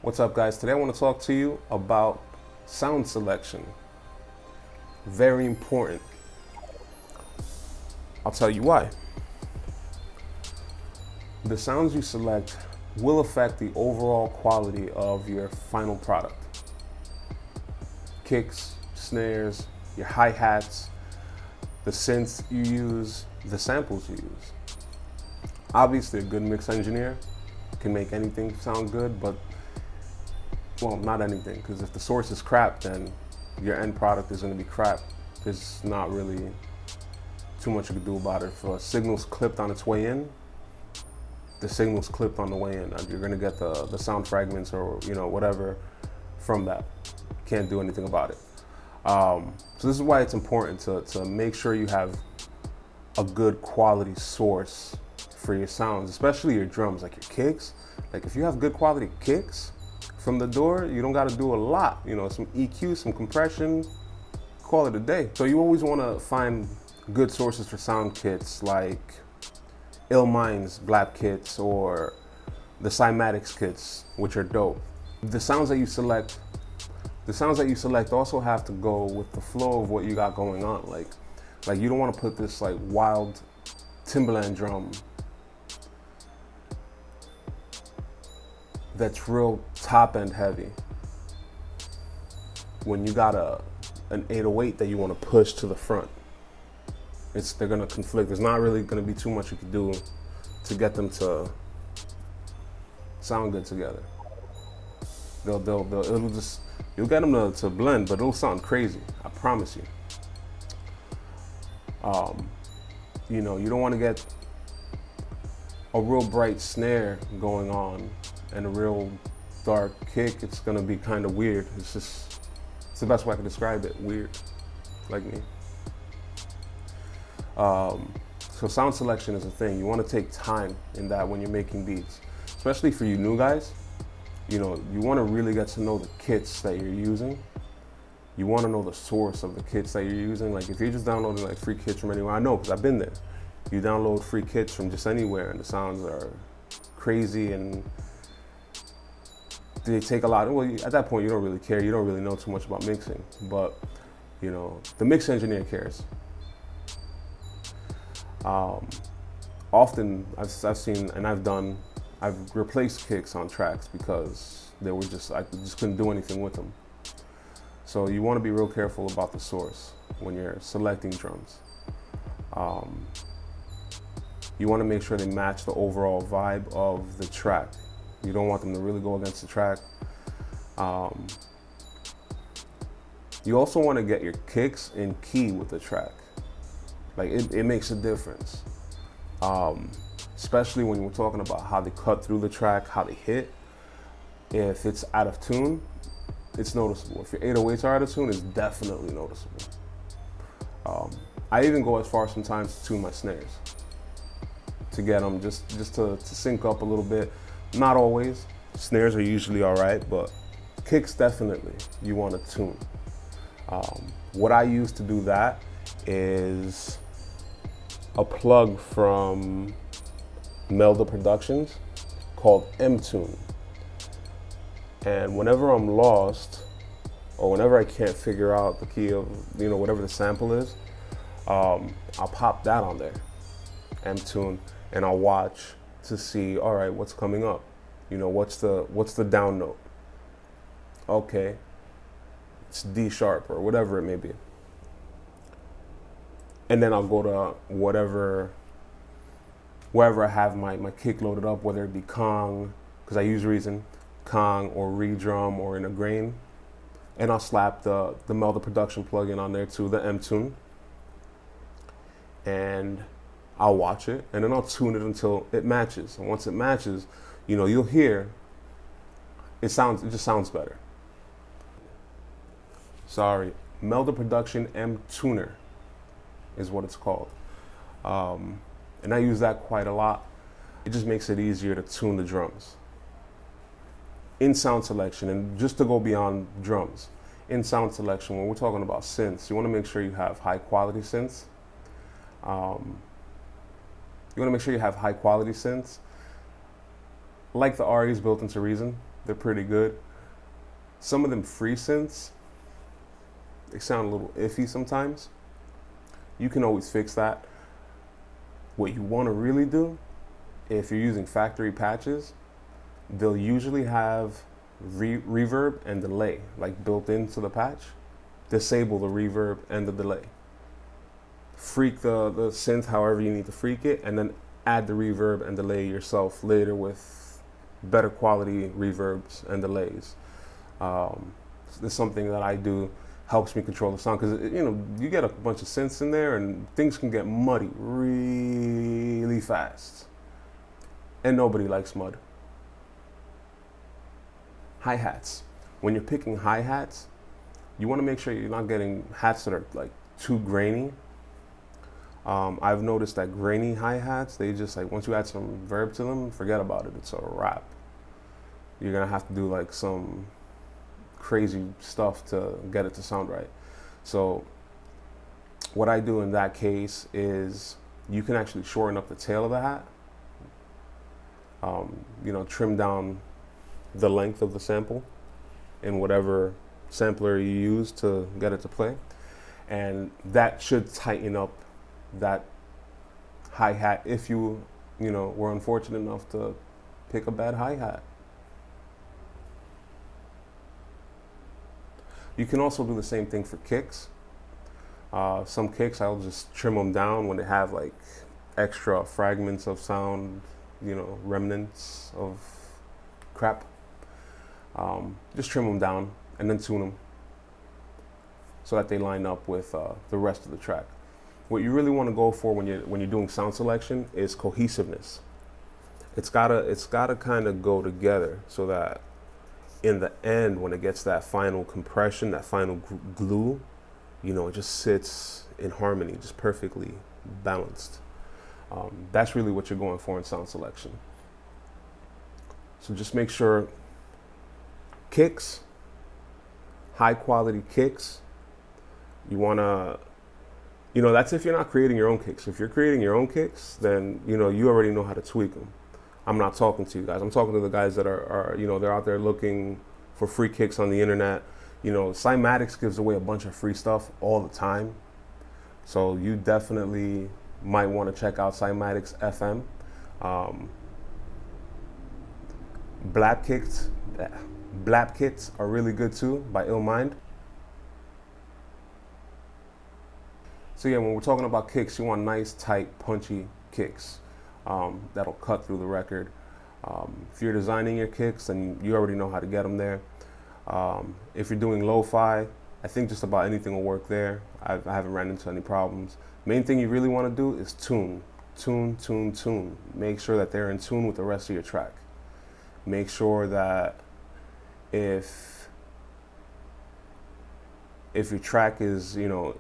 What's up, guys? Today I want to talk to you about sound selection. Very important. I'll tell you why. The sounds you select will affect the overall quality of your final product. Kicks, snares, your hi-hats, the synths you use, the samples you use. Obviously, a good mix engineer can make anything sound good, but, well, not anything, because if the source is crap, then your end product is going to be crap. There's not really too much you can do about it. If a signal's clipped on its way in, the signal's clipped on the way in. You're going to get the sound fragments or whatever from that. Can't do anything about it. So this is why it's important to make sure you have a good quality source for your sounds, especially your drums, like your kicks. Like if you have good quality kicks from the door, you don't got to do a lot. Some EQ, some compression, call it a day. So you always want to find good sources for sound kits like Ill Minds Blap kits or the Cymatics kits, which are dope. The sounds that you select also have to go with the flow of what you got going on. Like you don't want to put this like wild Timberland drum that's real top end heavy when you got an 808 that you want to push to the front. They're gonna conflict. There's not really gonna be too much you can do to get them to sound good together. You'll get them to blend, but it'll sound crazy. I promise you. You don't want to get a real bright snare going on and a real dark kick. It's gonna be kind of weird. It's the best way I can describe it. Weird, like me. So sound selection is a thing. You want to take time in that when you're making beats, especially for you new guys. You want to really get to know the kits that you're using. You want to know the source of the kits that you're using. Like if you're just downloading like free kits from anywhere, I know because I've been there. You download free kits from just anywhere and the sounds are crazy and they take a lot. Well, at that point you don't really care. You don't really know too much about mixing, but the mix engineer cares. Often I've seen and I've replaced kicks on tracks because I just couldn't do anything with them. So you want to be real careful about the source when you're selecting drums. You want to make sure they match the overall vibe of the track. You don't want them to really go against the track. You also want to get your kicks in key with the track. Like it makes a difference. Especially when we're talking about how they cut through the track, how they hit. If it's out of tune, it's noticeable. If your 808s are out of tune, it's definitely noticeable. I even go as far sometimes to tune my snares to get them just to sync up a little bit. Not always. Snares are usually all right, but kicks definitely you want to tune. What I use to do that is a plug from Melda Productions called MTuner. And whenever I'm lost or whenever I can't figure out the key of whatever the sample is, I'll pop that on there, MTuner, and I'll watch to see, all right, what's coming up? What's the down note? Okay, it's D sharp or whatever it may be. And then I'll go to wherever I have my kick loaded up, whether it be Kong, because I use Reason, Kong or Redrum or in a grain. And I'll slap the Melda Production plugin on there too, the MTuner. And I'll watch it and then I'll tune it until it matches. And once it matches, you'll hear it just sounds better. Sorry, Melda Production MTuner is what it's called. And I use that quite a lot. It just makes it easier to tune the drums. In sound selection, and just to go beyond drums, in sound selection, when we're talking about synths, you want to make sure you have high quality synths. like the REs built into Reason. They're pretty good. Some of them free synths, they sound a little iffy sometimes. You can always fix that. What you want to really do, if you're using factory patches, they'll usually have reverb and delay like built into the patch. Disable the reverb and the delay. Freak the synth however you need to freak it, and then add the reverb and delay yourself later with better quality reverbs and delays. This is something that I do, helps me control the sound, because you know, you get a bunch of synths in there and things can get muddy really fast, and nobody likes mud. Hi-hats. When you're picking hi-hats, you want to make sure you're not getting hats that are like too grainy. I've noticed that grainy hi-hats, they just like, once you add some verb to them, forget about it, it's a wrap. You're gonna have to do like some crazy stuff to get it to sound right. So what I do in that case is you can actually shorten up the tail of the hat, you know, trim down the length of the sample in whatever sampler you use to get it to play, and that should tighten up that hi-hat if you know, were unfortunate enough to pick a bad hi-hat. You can also do the same thing for kicks. Some kicks, I'll just trim them down when they have like extra fragments of sound, you know, remnants of crap. Just trim them down and then tune them so that they line up with the rest of the track. What you really want to go for when you're doing sound selection is cohesiveness. It's gotta kind of go together so that in the end, when it gets that final compression, that final glue, you know, it just sits in harmony, just perfectly balanced. That's really what you're going for in sound selection. So just make sure kicks, high quality kicks, you want to, you know, that's if you're not creating your own kicks. If you're creating your own kicks, then, you know, you already know how to tweak them. I'm not talking to you guys. I'm talking to the guys that are you know, they're out there looking for free kicks on the internet. You know, Cymatics gives away a bunch of free stuff all the time. So you definitely might want to check out Cymatics FM. Blap kits are really good too, by Ill Mind. So yeah, when we're talking about kicks, you want nice, tight, punchy kicks that'll cut through the record. If you're designing your kicks, then you already know how to get them there. If you're doing lo-fi, I think just about anything will work there. I haven't ran into any problems. Main thing you really want to do is tune. Make sure that they're in tune with the rest of your track. Make sure that if your track is, you know,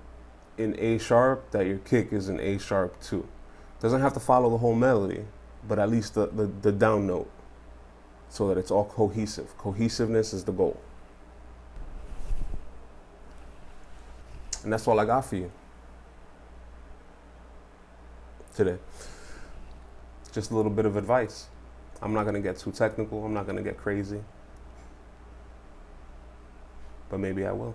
in A sharp, that your kick is in A sharp too. Doesn't have to follow the whole melody, but at least the down note, so that it's all cohesive. Cohesiveness is the goal. And that's all I got for you today. Just a little bit of advice. I'm not gonna get too technical, I'm not gonna get crazy, but maybe I will.